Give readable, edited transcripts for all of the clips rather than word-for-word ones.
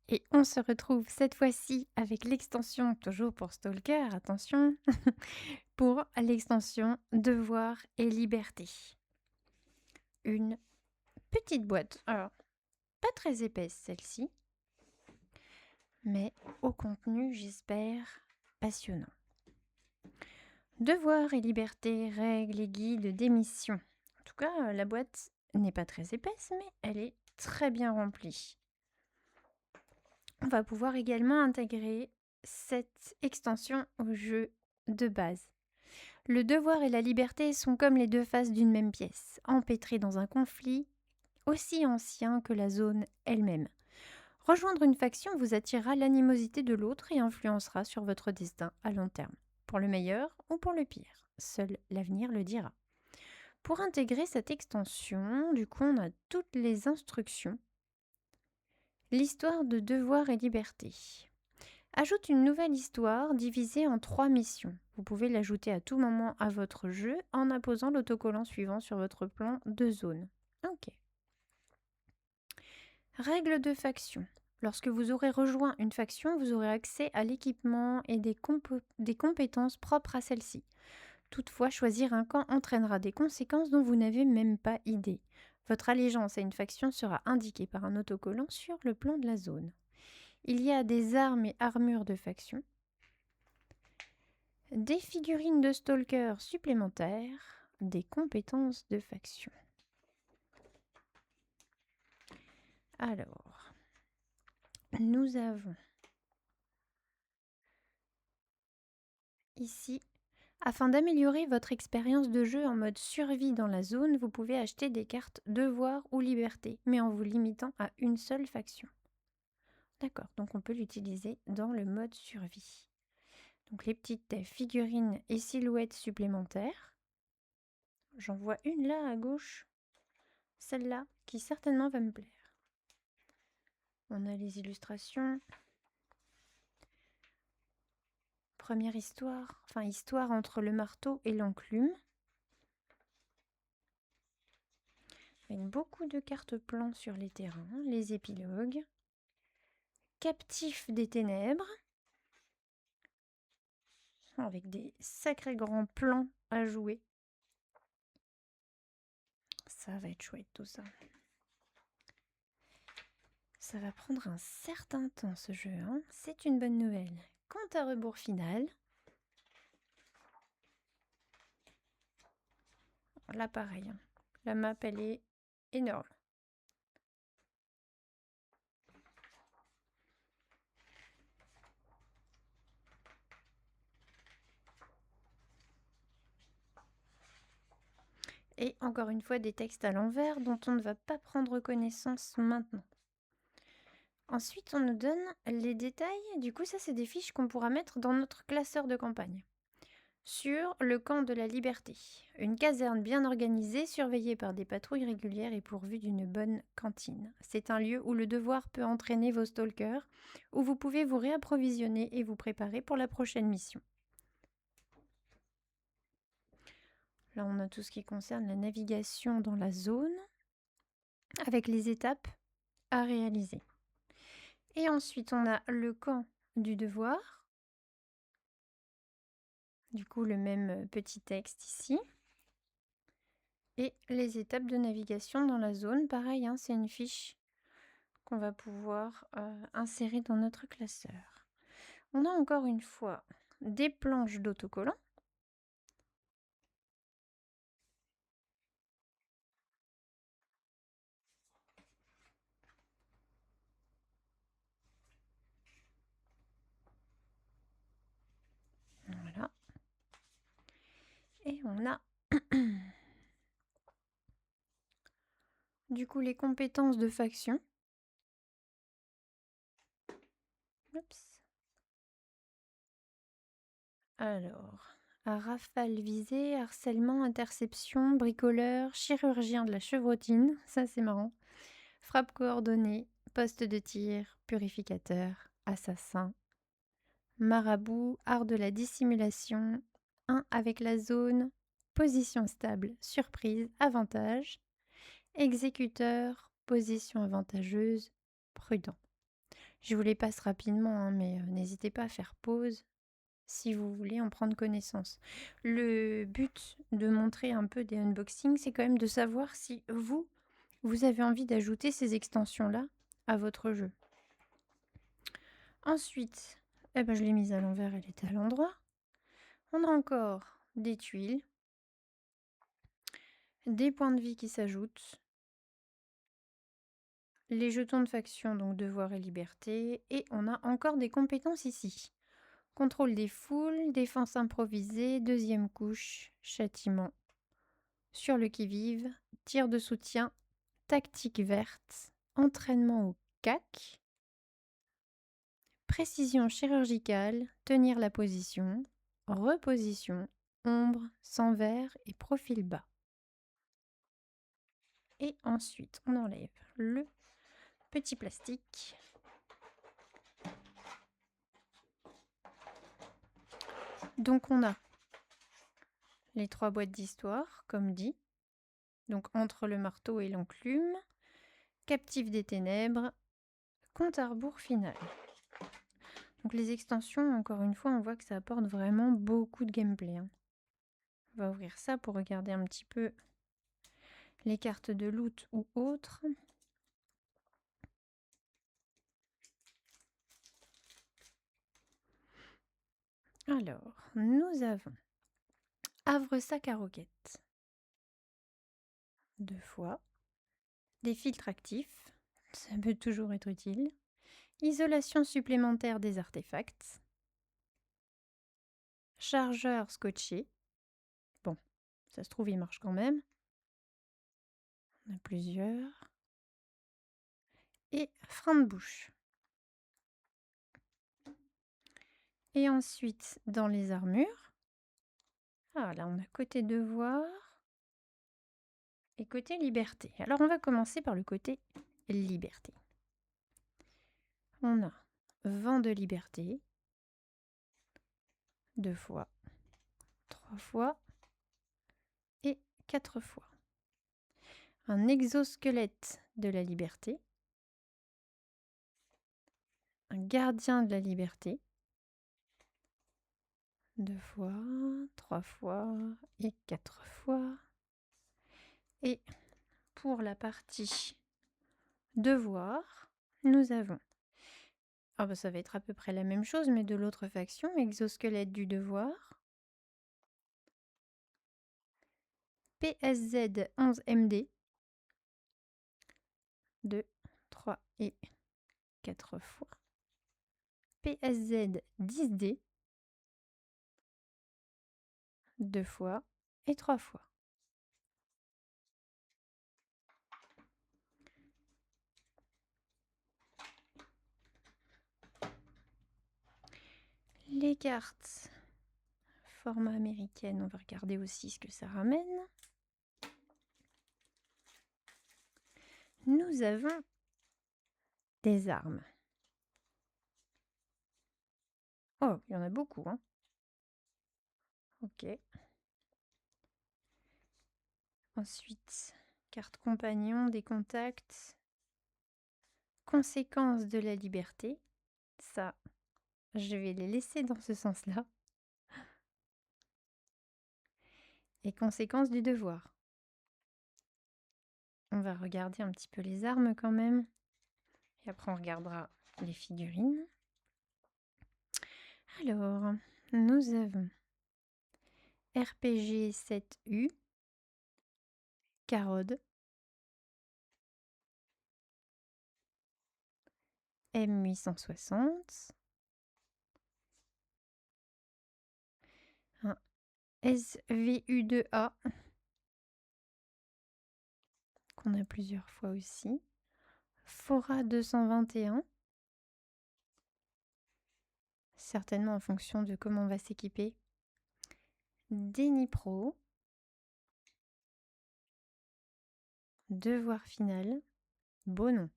Et on se retrouve cette fois-ci avec l'extension, toujours pour Stalker, attention, pour l'extension Devoir et Liberté. Une petite boîte, alors pas très épaisse celle-ci, mais au contenu, j'espère, passionnant. Devoir et liberté, règles et guides d'émission. En tout cas, la boîte n'est pas très épaisse, mais elle est très bien remplie. On va pouvoir également intégrer cette extension au jeu de base. Le devoir et la liberté sont comme les deux faces d'une même pièce, empêtrées dans un conflit aussi ancien que la zone elle-même. Rejoindre une faction vous attirera l'animosité de l'autre et influencera sur votre destin à long terme, pour le meilleur ou pour le pire. Seul l'avenir le dira. Pour intégrer cette extension, du coup, on a toutes les instructions. L'histoire de Devoir et Liberté. Ajoute une nouvelle histoire divisée en 3 missions. Vous pouvez l'ajouter à tout moment à votre jeu en apposant l'autocollant suivant sur votre plan de zone. Ok. Règles de faction. Lorsque vous aurez rejoint une faction, vous aurez accès à l'équipement et des compétences propres à celle-ci. Toutefois, choisir un camp entraînera des conséquences dont vous n'avez même pas idée. Votre allégeance à une faction sera indiquée par un autocollant sur le plan de la zone. Il y a des armes et armures de faction, des figurines de stalker supplémentaires, des compétences de faction. Alors, nous avons ici, afin d'améliorer votre expérience de jeu en mode survie dans la zone, vous pouvez acheter des cartes devoir ou liberté, mais en vous limitant à une seule faction. D'accord, donc on peut l'utiliser dans le mode survie. Donc les petites figurines et silhouettes supplémentaires. J'en vois une là à gauche, celle-là, qui certainement va me plaire. On a les illustrations. Première histoire, enfin histoire entre le marteau et l'enclume. Avec beaucoup de cartes plans sur les terrains, les épilogues. Captif des ténèbres. Avec des sacrés grands plans à jouer. Ça va être chouette tout ça. Ça va prendre un certain temps ce jeu, hein. C'est une bonne nouvelle. Compte à rebours final. Là pareil, hein. La map elle est énorme. Et encore une fois des textes à l'envers dont on ne va pas prendre connaissance maintenant. Ensuite on nous donne les détails, du coup ça c'est des fiches qu'on pourra mettre dans notre classeur de campagne. Sur le camp de la liberté, une caserne bien organisée, surveillée par des patrouilles régulières et pourvue d'une bonne cantine. C'est un lieu où le devoir peut entraîner vos stalkers, où vous pouvez vous réapprovisionner et vous préparer pour la prochaine mission. Là on a tout ce qui concerne la navigation dans la zone, avec les étapes à réaliser. Et ensuite on a le camp du devoir, du coup le même petit texte ici. Et les étapes de navigation dans la zone, pareil, hein, c'est une fiche qu'on va pouvoir insérer dans notre classeur. On a encore une fois des planches d'autocollants. Voilà. Et on a du coup les compétences de faction. Oups. Alors, à rafale visée, harcèlement, interception, bricoleur, chirurgien de la chevrotine, ça c'est marrant, frappe coordonnée, poste de tir, purificateur, assassin, marabout, art de la dissimulation, 1 avec la zone, position stable, surprise, avantage, exécuteur, position avantageuse, prudent. Je vous les passe rapidement, hein, mais n'hésitez pas à faire pause si vous voulez en prendre connaissance. Le but de montrer un peu des unboxings, c'est quand même de savoir si vous avez envie d'ajouter ces extensions-là à votre jeu. Ensuite, eh ben, je l'ai mise à l'envers, elle était à l'endroit. On a encore des tuiles, des points de vie qui s'ajoutent, les jetons de faction, donc devoir et liberté, et on a encore des compétences ici. Contrôle des foules, défense improvisée, deuxième couche, châtiment. Sur le qui-vive, tir de soutien, tactique verte, entraînement au CAC, précision chirurgicale, tenir la position, reposition, ombre, sans vert et profil bas. Et ensuite, on enlève le petit plastique. Donc on a les 3 boîtes d'histoire, comme dit. Donc entre le marteau et l'enclume, captif des ténèbres, compte à rebours final. Donc les extensions, encore une fois, on voit que ça apporte vraiment beaucoup de gameplay. On va ouvrir ça pour regarder un petit peu les cartes de loot ou autres. Alors, nous avons havre-sac à roquettes, 2 fois, des filtres actifs, ça peut toujours être utile, isolation supplémentaire des artefacts, chargeur scotché, bon, ça se trouve il marche quand même, on a plusieurs, et frein de bouche. Et ensuite, dans les armures, ah là on a côté devoir et côté liberté. Alors on va commencer par le côté liberté. On a vent de liberté, 2 fois, 3 fois et 4 fois. Un exosquelette de la liberté, un gardien de la liberté, 2 fois, 3 fois et 4 fois. Et pour la partie devoir, nous avons, ah bah ça va être à peu près la même chose, mais de l'autre faction, exosquelette du devoir, PSZ 11MD, 2, 3 et 4 fois, PSZ 10D, 2 fois et 3 fois. Les cartes format américaine, on va regarder aussi ce que ça ramène. Nous avons des armes. Oh, il y en a beaucoup, hein. Ok. Ensuite, carte compagnon, des contacts. Conséquences de la liberté. Ça, je vais les laisser dans ce sens-là. Et conséquences du devoir. On va regarder un petit peu les armes quand même. Et après, on regardera les figurines. Alors, nous avons RPG 7U, Carode, M860, un SVU2A, qu'on a plusieurs fois aussi, Fora 221, certainement en fonction de comment on va s'équiper, Denipro, Devoir final, beau nom.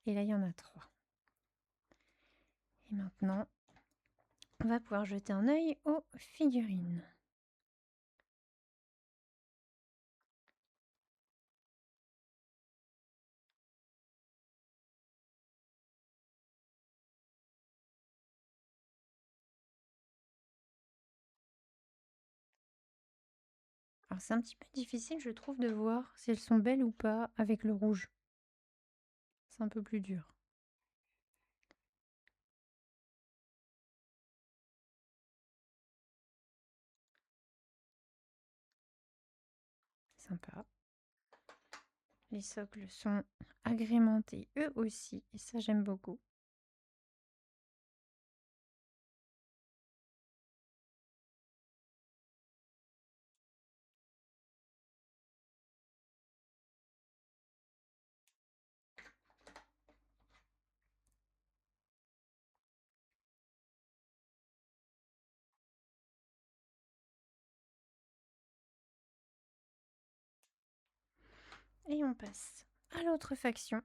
Et là, il y en a 3. Et maintenant, on va pouvoir jeter un œil aux figurines. Alors c'est un petit peu difficile, je trouve, de voir si elles sont belles ou pas avec le rouge. C'est un peu plus dur. Sympa. Les socles sont agrémentés eux aussi, et ça j'aime beaucoup. Et on passe à l'autre faction.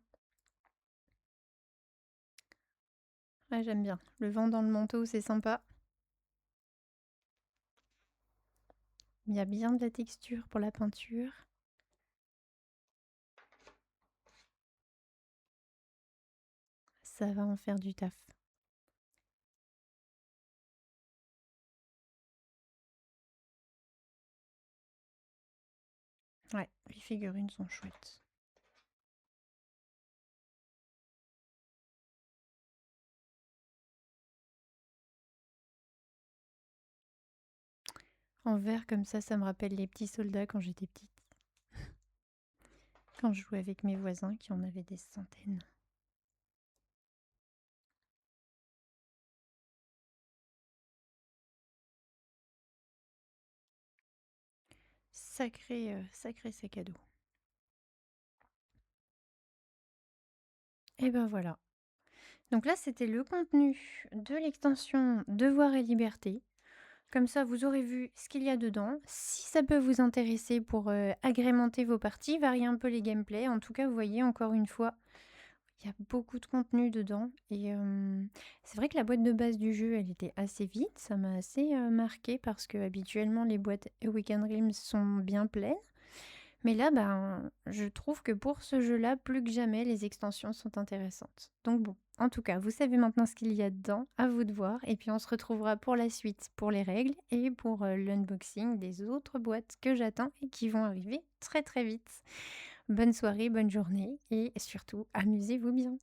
Ah, j'aime bien. Le vent dans le manteau, c'est sympa. Il y a bien de la texture pour la peinture. Ça va en faire du taf. Ouais, les figurines sont chouettes. En vert comme ça me rappelle les petits soldats quand j'étais petite. Quand je jouais avec mes voisins qui en avaient des centaines. Sacré sac à dos. Et ben voilà. Donc là, c'était le contenu de l'extension Devoir et liberté. Comme ça, vous aurez vu ce qu'il y a dedans. Si ça peut vous intéresser pour agrémenter vos parties, varier un peu les gameplays. En tout cas, vous voyez encore une fois, il y a beaucoup de contenu dedans. Et c'est vrai que la boîte de base du jeu, elle était assez vide. Ça m'a assez marqué parce que habituellement, les boîtes Weekend Realms sont bien pleines. Mais là, ben, je trouve que pour ce jeu-là, plus que jamais, les extensions sont intéressantes. Donc bon, en tout cas, vous savez maintenant ce qu'il y a dedans, à vous de voir. Et puis on se retrouvera pour la suite, pour les règles et pour l'unboxing des autres boîtes que j'attends et qui vont arriver très très vite. Bonne soirée, bonne journée et surtout, amusez-vous bien.